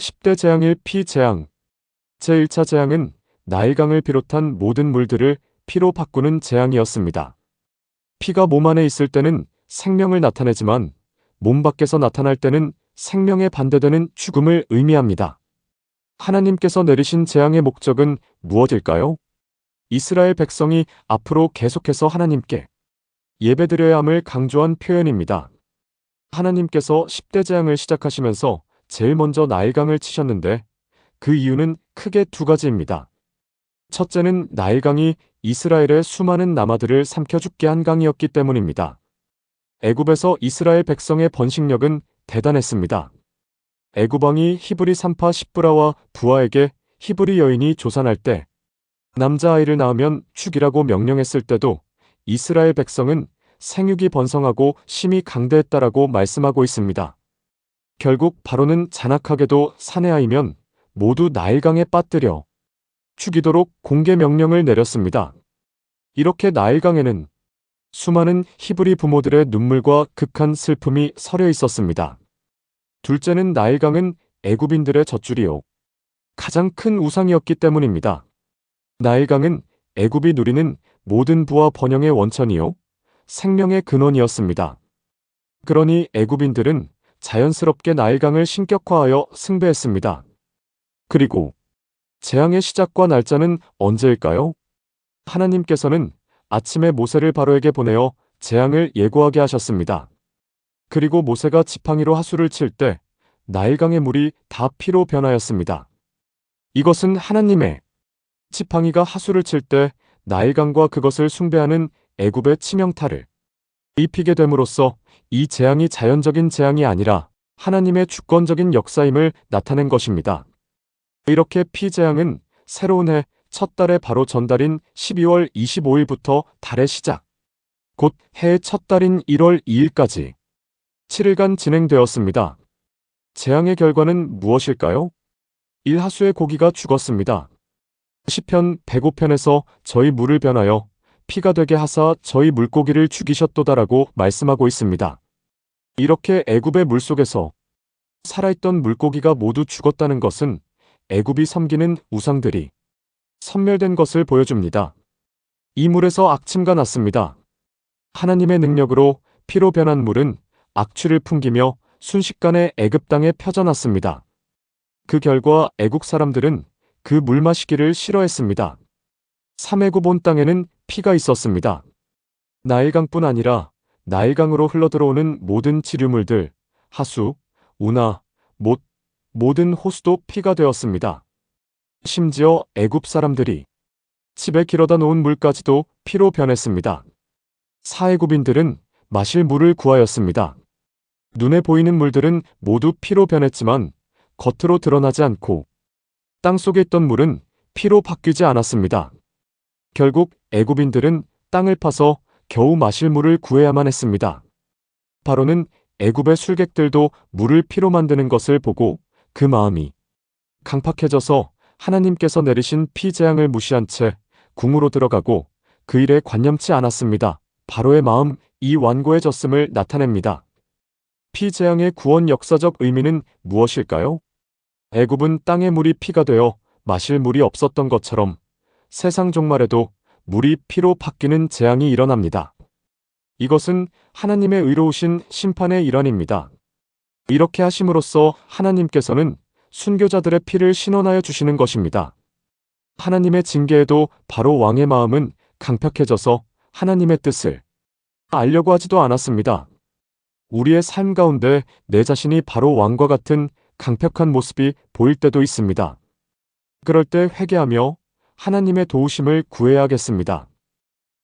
10대 재앙 1피 재앙. 제1차 재앙은 나일강을 비롯한 모든 물들을 피로 바꾸는 재앙이었습니다. 피가 몸 안에 있을 때는 생명을 나타내지만 몸 밖에서 나타날 때는 생명에 반대되는 죽음을 의미합니다. 하나님께서 내리신 재앙의 목적은 무엇일까요? 이스라엘 백성이 앞으로 계속해서 하나님께 예배드려야 함을 강조한 표현입니다. 하나님께서 10대 재앙을 시작하시면서 제일 먼저 나일강을 치셨는데 그 이유는 크게 두 가지입니다. 첫째는 나일강이 이스라엘의 수많은 남아들을 삼켜 죽게 한 강이었기 때문입니다. 애굽에서 이스라엘 백성의 번식력은 대단했습니다. 애굽 왕이 히브리 산파 십브라와 부하에게 히브리 여인이 조산할 때 남자아이를 낳으면 죽이라고 명령했을 때도 이스라엘 백성은 생육이 번성하고 심히 강대했다라고 말씀하고 있습니다. 결국 바로는 잔악하게도 사내아이면 모두 나일강에 빠뜨려 죽이도록 공개 명령을 내렸습니다. 이렇게 나일강에는 수많은 히브리 부모들의 눈물과 극한 슬픔이 서려 있었습니다. 둘째는 나일강은 애굽인들의 젖줄이요 가장 큰 우상이었기 때문입니다. 나일강은 애굽이 누리는 모든 부와 번영의 원천이요 생명의 근원이었습니다. 그러니 애굽인들은 자연스럽게 나일강을 신격화하여 숭배했습니다. 그리고 재앙의 시작과 날짜는 언제일까요? 하나님께서는 아침에 모세를 바로에게 보내어 재앙을 예고하게 하셨습니다. 그리고 모세가 지팡이로 하수를 칠 때 나일강의 물이 다 피로 변하였습니다. 이것은 하나님의 지팡이가 하수를 칠 때 나일강과 그것을 숭배하는 애굽의 치명타를 입히게 됨으로써 이 재앙이 자연적인 재앙이 아니라 하나님의 주권적인 역사임을 나타낸 것입니다. 이렇게 피재앙은 새로운 해 첫 달의 바로 전달인 12월 25일부터 달의 시작, 곧 해의 첫 달인 1월 2일까지 7일간 진행되었습니다. 재앙의 결과는 무엇일까요? 1. 하수의 고기가 죽었습니다. 시편 105편에서 저희 물을 변하여 피가 되게 하사 저희 물고기를 죽이셨도다라고 말씀하고 있습니다. 이렇게 애굽의 물속에서 살아있던 물고기가 모두 죽었다는 것은 애굽이 섬기는 우상들이 섬멸된 것을 보여줍니다. 이 물에서 악취가 났습니다. 하나님의 능력으로 피로 변한 물은 악취를 풍기며 순식간에 애굽 땅에 펴져났습니다. 그 결과 애국 사람들은 그 물 마시기를 싫어했습니다. 삼애굽 온 땅에는 피가 있었습니다. 나일강뿐 아니라 나일강으로 흘러들어오는 모든 지류물들, 하수, 운하, 못, 모든 호수도 피가 되었습니다. 심지어 애굽 사람들이 집에 길어다 놓은 물까지도 피로 변했습니다. 사애굽인들은 마실 물을 구하였습니다. 눈에 보이는 물들은 모두 피로 변했지만 겉으로 드러나지 않고 땅속에 있던 물은 피로 바뀌지 않았습니다. 결국 애굽인들은 땅을 파서 겨우 마실 물을 구해야만 했습니다. 바로는 애굽의 술객들도 물을 피로 만드는 것을 보고 그 마음이 강팍해져서 하나님께서 내리신 피재앙을 무시한 채 궁으로 들어가고 그 일에 관념치 않았습니다. 바로의 마음, 이 완고해졌음을 나타냅니다. 피재앙의 구원 역사적 의미는 무엇일까요? 애굽은 땅의 물이 피가 되어 마실 물이 없었던 것처럼 세상 종말에도 물이 피로 바뀌는 재앙이 일어납니다. 이것은 하나님의 의로우신 심판의 일환입니다. 이렇게 하심으로써 하나님께서는 순교자들의 피를 신원하여 주시는 것입니다. 하나님의 징계에도 바로 왕의 마음은 강팍해져서 하나님의 뜻을 알려고 하지도 않았습니다. 우리의 삶 가운데 내 자신이 바로 왕과 같은 강팍한 모습이 보일 때도 있습니다. 그럴 때 회개하며 하나님의 도우심을 구해야겠습니다.